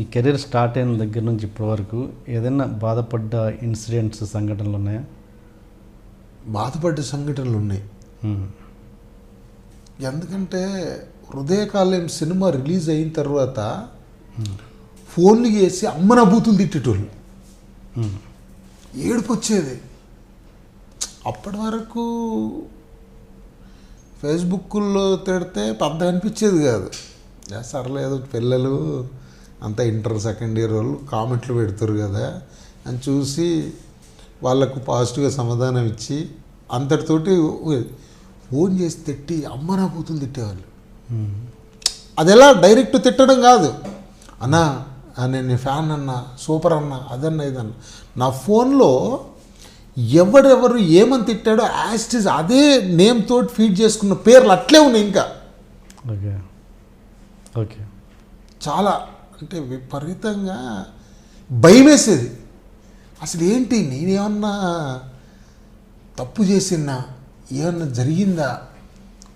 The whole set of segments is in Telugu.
ఈ కెరీర్ స్టార్ట్ అయిన దగ్గర నుంచి ఇప్పటి వరకు ఏదైనా బాధపడ్డ ఇన్సిడెంట్స్ సంఘటనలు ఉన్నాయా? బాధపడ్డ సంఘటనలు ఉన్నాయి. ఎందుకంటే హృదయకాలం సినిమా రిలీజ్ అయిన తర్వాత ఫోన్లు చేసి అమ్మన బూతులు తిట్టేటోళ్ళు, ఏడుపు వచ్చేది. అప్పటి వరకు ఫేస్బుక్లో తిడితే పెద్ద అనిపించేది కాదు. సర్లేదు పిల్లలు అంతా ఇంటర్ సెకండ్ ఇయర్ వాళ్ళు కామెంట్లు పెడతారు కదా అని చూసి వాళ్ళకు పాజిటివ్గా సమాధానం ఇచ్చి అంతటితోటి ఫోన్ చేసి తిట్టి అమ్మనా బూతులు తిట్టేవాళ్ళు. అది ఎలా డైరెక్ట్ తిట్టడం కాదు, అన్నా నేను ఫ్యాన్ అన్నా, సూపర్ అన్నా, అదన్నా ఇదన్నా. నా ఫోన్లో ఎవరెవరు ఏమని తిట్టాడో యాస్టిజ్ అదే నేమ్ తోటి ఫీడ్ చేసుకున్న పేర్లు అట్లే ఉన్నాయి. ఇంకా ఓకే ఓకే చాలా అంటే విపరీతంగా భయం వేసేది. అసలు ఏంటి నేనేమన్నా తప్పు చేసినా, ఏమన్నా జరిగిందా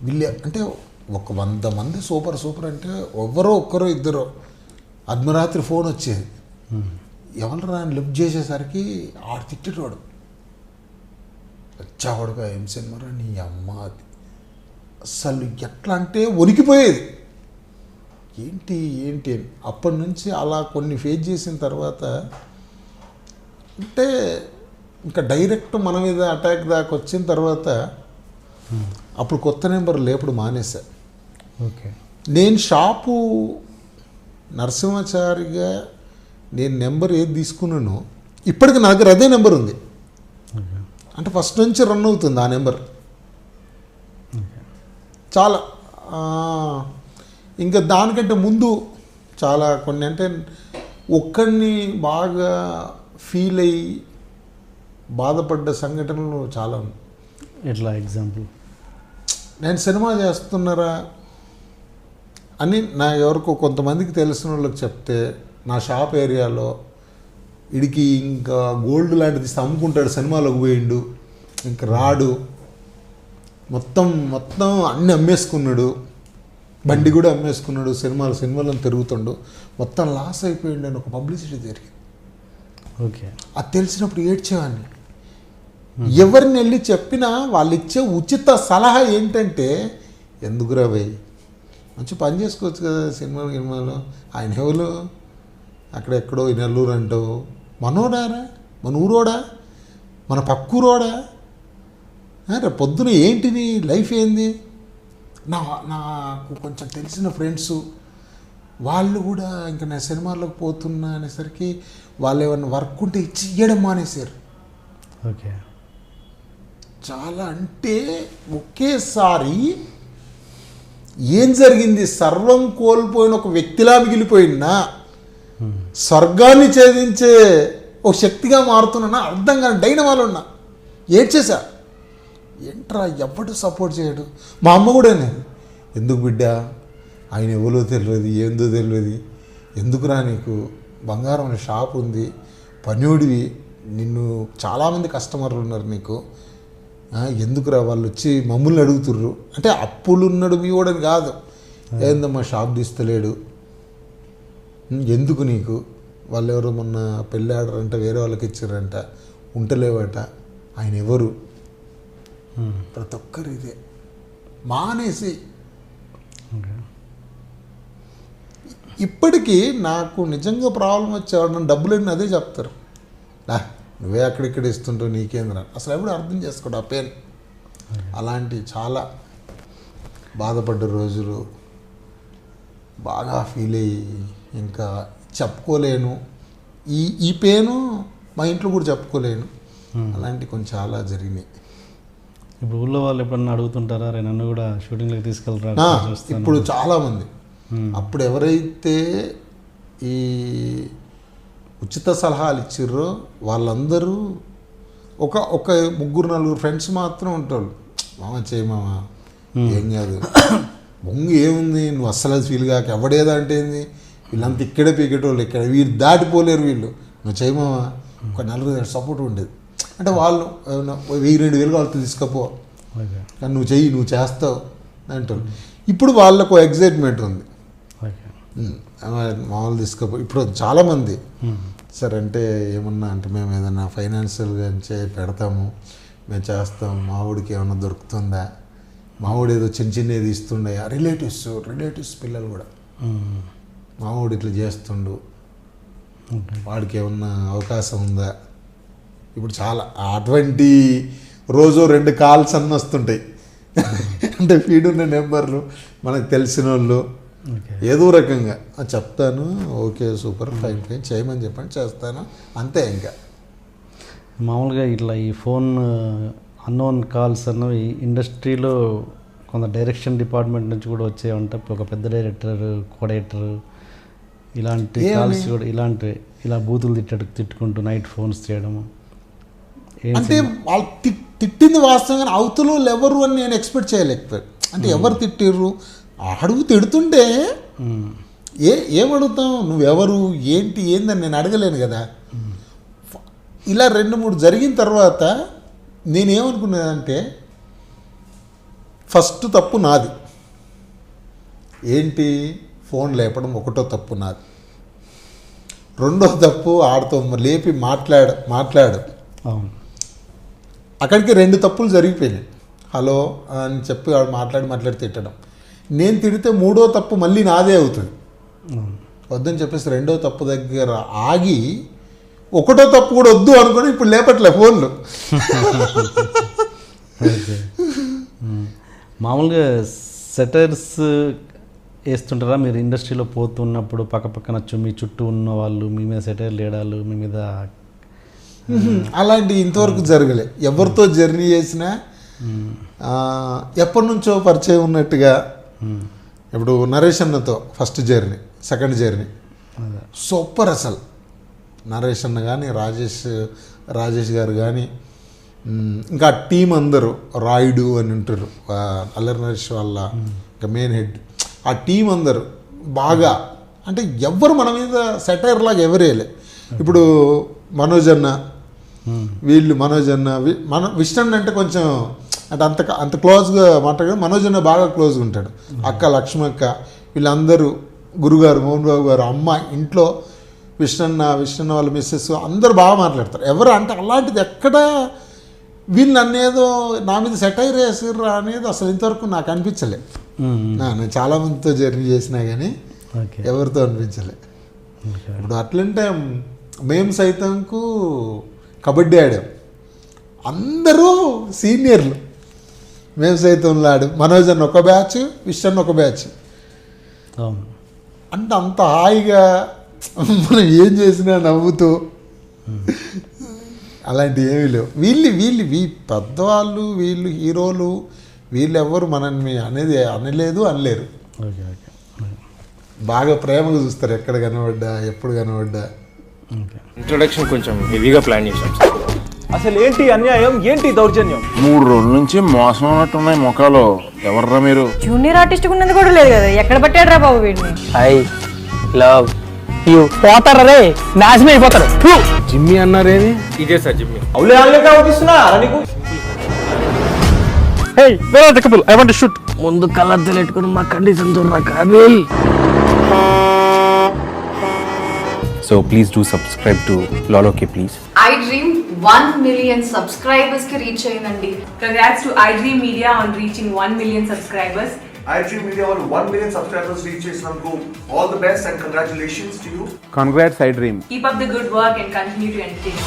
వీళ్ళే అంటే ఒక 100 మంది సూపర్ సూపర్ అంటే ఎవరో ఒక్కరో ఇద్దరో అర్ధరాత్రి ఫోన్ వచ్చేది. ఎవరు అని లిఫ్ట్ చేసేసరికి ఆడు తిట్టేటోడు, వచ్చావాడుగా ఏం సినిమారా నీ అమ్మ. అది అసలు ఎట్లా అంటే వణికిపోయేది. ఏంటి ఏంటి అని అప్పటి నుంచి అలా కొన్ని ఫేస్ చేసిన తర్వాత అంటే ఇంకా డైరెక్ట్ మన మీద అటాక్ దాకా వచ్చిన తర్వాత అప్పుడు కొత్త నెంబర్ లేపుడు మానేసా. ఓకే నేను షాపు నరసింహాచారిగా నేను నెంబర్ ఏది తీసుకున్నానో ఇప్పటికి నా దగ్గర అదే నెంబర్ ఉంది. అంటే ఫస్ట్ నుంచి రన్ అవుతుంది ఆ నెంబర్. చాలా ఇంకా దానికంటే ముందు చాలా కొన్ని అంటే ఒక్కడిని బాగా ఫీల్ అయ్యి బాధపడ్డ సంఘటనలు చాలా ఉన్నాయి. ఎట్లా ఎగ్జాంపుల్? నేను సినిమా చేస్తున్నారా అని నా ఎవరికో కొంతమందికి తెలిసిన వాళ్ళకి చెప్తే నా షాప్ ఏరియాలో ఇడికి ఇంకా గోల్డ్ లాంటిది అమ్ముకుంటాడు, సినిమాలోకి పోయిండు, ఇంక రాడు, మొత్తం అన్నీ అమ్మేసుకున్నాడు, బండి కూడా అమ్మేసుకున్నాడు, సినిమాలను తిరుగుతుండు, మొత్తం లాస్ అయిపోయిండు అని ఒక పబ్లిసిటీ జరిగింది. ఓకే అది తెలిసినప్పుడు ఏడ్చేవాడిని. ఎవరిని వెళ్ళి చెప్పినా వాళ్ళు ఇచ్చే ఉచిత సలహా ఏంటంటే ఎందుకురా భయ్ మంచి పని చేసుకోవచ్చు కదా సినిమాలో, ఆయన ఎవరు అక్కడెక్కడో ఈ నెల్లూరు అంటావు, మనోడారా, మన ఊరోడా, మన పక్కూరోడా, రేపు పొద్దున ఏంటి నీ లైఫ్ ఏంది. నాకు కొంచెం తెలిసిన ఫ్రెండ్స్ వాళ్ళు కూడా ఇంకా నేను సినిమాల్లోకి పోతున్నా అనేసరికి వాళ్ళు ఏమన్నా వర్క్ ఉంటే ఇచ్చి ఇవ్వడం మానేశారు. ఓకే చాలా అంటే ఒకేసారి ఏం జరిగింది, సర్వం కోల్పోయిన ఒక వ్యక్తిలా మిగిలిపోయినా స్వర్గాన్ని ఛేదించే ఒక శక్తిగా మారుతున్నా అర్థం కాని డైనమాలో ఉన్నా. ఏడ్చేసా, ఏంట్రా ఎవడు సపోర్ట్ చేయడు. మా అమ్మ కూడా నేను ఎందుకు బిడ్డ ఆయన ఎవరో తెలియదు, ఏందో తెలియదు, ఎందుకురా నీకు బంగారం అనే షాప్ ఉంది, పనివుడివి, నిన్ను చాలామంది కస్టమర్లు ఉన్నారు నీకు, ఎందుకురా వాళ్ళు వచ్చి మమ్మల్ని అడుగుతుర్రు అంటే అప్పులు ఉన్నాడు మీ వాడని కాదు, ఏందమ్మా షాప్ తీస్తలేడు, ఎందుకు నీకు, వాళ్ళు ఎవరో మొన్న పెళ్ళి ఆడరంట వేరే వాళ్ళకి ఇచ్చారంట, ఉంటలేవట, ఆయన ఎవరు, ప్రతి ఒక్కరు ఇదే మానేసి. ఇప్పటికీ నాకు నిజంగా ప్రాబ్లం వచ్చేవాడు నన్ను డబ్బులు అదే చెప్తారు, నువ్వే అక్కడిక్కడ ఇస్తుంటావు నీకేంద్ర, అసలు ఎప్పుడు అర్థం చేసుకోడు ఆ పెయిన్. అలాంటి చాలా బాధపడ్డ రోజులు, బాగా ఫీల్ అయ్యి ఇంకా చెప్పుకోలేను, ఈ పెయిన్ మా ఇంట్లో కూడా చెప్పుకోలేను. అలాంటి కొంచెం చాలా జరిగినాయి. ఇప్పుడు ఊళ్ళో వాళ్ళు ఎప్పుడన్నా అడుగుతుంటారా, నన్ను కూడా షూటింగ్లోకి తీసుకెళ్ళరా? ఇప్పుడు చాలామంది అప్పుడు ఎవరైతే ఈ ఉచిత సలహాలు ఇచ్చిర్రో వాళ్ళందరూ ఒక 3-4 ఫ్రెండ్స్ మాత్రం ఉంటారు, మామ చేయి మామ ఏం కాదు, బొంగు ఏముంది, నువ్వు అస్సలు ఫీల్ కాక, ఎవడేదంటే ఏంది, వీళ్ళంతా ఇక్కడే పీకేటోళ్ళు, ఇక్కడ వీళ్ళు దాటిపోలేరు, వీళ్ళు నువ్వు చేయి మామ, ఒక 4 సపోర్ట్ ఉండేది. అంటే వాళ్ళు 1000-2000 వాళ్ళతో తీసుకపో, కానీ నువ్వు చెయ్యి, నువ్వు చేస్తావు అంటారు. ఇప్పుడు వాళ్ళకు ఎగ్జైట్మెంట్ ఉంది, మామూలు తీసుకుపో ఇప్పుడు చాలామంది సార్ అంటే ఏమన్నా అంటే మేము ఏదైనా ఫైనాన్షియల్గా పెడతాము, మేము చేస్తాం, మా ఊడికి ఏమన్నా దొరుకుతుందా, మా ఊడు ఏదో చిన్నది ఇస్తుండే, రిలేటివ్స్ పిల్లలు కూడా మా ఊడు ఇట్లా చేస్తుండు, వాడికి ఏమన్నా అవకాశం ఉందా. ఇప్పుడు చాలా అటువంటి రోజు 2 కాల్స్ అన్నీ వస్తుంటాయి. అంటే ఫీడ్ ఉన్న నెంబర్లు మనకు తెలిసిన వాళ్ళు ఏదో రకంగా చెప్తాను, ఓకే సూపర్ ఫైన్ చేయమని చెప్పండి చేస్తాను అంతే. ఇంకా మామూలుగా ఇట్లా ఈ ఫోన్ అన్నోన్ కాల్స్ అన్నవి ఇండస్ట్రీలో కొంత డైరెక్షన్ డిపార్ట్మెంట్ నుంచి కూడా వచ్చేవంటే ఒక పెద్ద డైరెక్టర్, కోడైరెక్టర్ ఇలాంటి కాల్స్ కూడా ఇలా బూతులు తిట్టుకుంటూ నైట్ ఫోన్స్ చేయడము. అంటే వాళ్ళు తిట్టింది వాస్తవంగా అవతల ఎవరు అని నేను ఎక్స్పెక్ట్ చేయలేకపోయాను. అంటే ఎవరు తిట్టిర్రు అడుగు తిడుతుంటే ఏమడుగుతాం, నువ్వెవరు ఏందని నేను అడగలేను కదా. ఇలా 2-3 జరిగిన తర్వాత నేనేమనుకున్నానంటే ఫస్ట్ తప్పు నాది. ఏంటి, ఫోన్ లేపడం ఒకటో తప్పు నాది. రెండో తప్పు ఆడుతో లేపి మాట్లాడు. అక్కడికి 2 తప్పులు జరిగిపోయినాయి. హలో అని చెప్పి వాడు మాట్లాడి తిట్టడం. నేను తిడితే 3వ తప్పు మళ్ళీ నాదే అవుతుంది. వద్దని చెప్పేసి 2వ తప్పు దగ్గర ఆగి 1వ తప్పు కూడా వద్దు అనుకుని ఇప్పుడు లేపట్లే ఫోన్లు. మామూలుగా సెటైర్స్ వేస్తుంటారా మీరు ఇండస్ట్రీలో పోతున్నప్పుడు? పక్కన మీ చుట్టూ ఉన్న వాళ్ళు మీ మీద సెటైర్లు వేయడాలు, మీ మీద అలాంటి ఇంతవరకు జరగలే. ఎవరితో జర్నీ చేసినా ఎప్పటి నుంచో పరిచయం ఉన్నట్టుగా. ఇప్పుడు నరేష్ అన్నతో first journey, second journey super. అసలు నరేష్ అన్న కానీ రాజేష్ గారు కానీ ఇంకా టీం అందరూ రాయుడు అని ఉంటారు, అల్లరి నరేష్ వాళ్ళ ఇంకా మెయిన్ హెడ్. ఆ టీం అందరూ బాగా అంటే ఎవ్వరు మన మీద సెటైర్ లాగా ఎవరేలే. ఇప్పుడు మనోజ్ అన్న విష్ణు అంటే కొంచెం అంటే అంత క్లోజ్గా మాట్లాడారు. మనోజ్ అన్న బాగా క్లోజ్గా ఉంటాడు. అక్క లక్ష్మక్క వీళ్ళందరూ, గురుగారు మోహన్ బాబు గారు, అమ్మ, ఇంట్లో విష్ణన్న వాళ్ళ మిస్సెస్ అందరూ బాగా మాట్లాడతారు. ఎవరు అంటే అలాంటిది ఎక్కడ వీళ్ళు నన్నేదో నా మీద సెటైర్ వేసిర్రా అనేది అసలు ఇంతవరకు నాకు అనిపించలే. నేను చాలామందితో జర్నీ చేసినా కానీ ఎవరితో అనిపించలే. ఇప్పుడు అట్లంటే మేము సైతంకు కబడ్డీ ఆడాం, అందరూ సీనియర్లు. మేము సైతంలో ఆడాం. మనోజ్ అన్న ఒక బ్యాచ్, విష్ణు ఒక బ్యాచ్. అంటే అంత హాయిగా మనం ఏం చేసినా నవ్వుతూ అలాంటివి ఏమీ లేవు. వీళ్ళు పెద్దవాళ్ళు, వీళ్ళు హీరోలు, వీళ్ళు ఎవరు మనల్ని అనలేదు, అనలేరు. బాగా ప్రేమగా చూస్తారు ఎక్కడ కనబడ్డా, ఎప్పుడు కనబడ్డా. ఇంట్రొడక్షన్ కొంచెం హెవీగా ప్లాన్ చేశాం. అసలు ఏంటి అన్యాయం, ఏంటి దౌర్జన్యం? 3 రోజుల నుంచి మోసం ఉన్నట్టున్నాయి ముఖాలు. ఎవర్రా మీరు? జూనియర్ ఆర్టిస్ట్ ఉన్నది కూడా లేదు కదా, ఎక్కడ పట్టాడు రా బాబు వీడిని? I love you. పోతారా రే, నాశనం అయిపోతారు. జిమ్మి అన్నారేమి? ఇదే సార్ జిమ్మి. అవులే ఆన్లైన్ అవుతున్నా నీకు. Hey where are the couple, I want to shoot. ముందు కలర్ తెలియట్టుకుని మా కండిషన్ చూడరా Kaabil. So please do subscribe to Lolo K please. iDream 1 million subscribers ki reach ayindandi. Congrats to iDream Media on reaching 1 million subscribers. iDream Media on 1 million subscribers reach Islamco. All the best and congratulations to you. Congrats iDream. Keep up the good work and continue to entertain.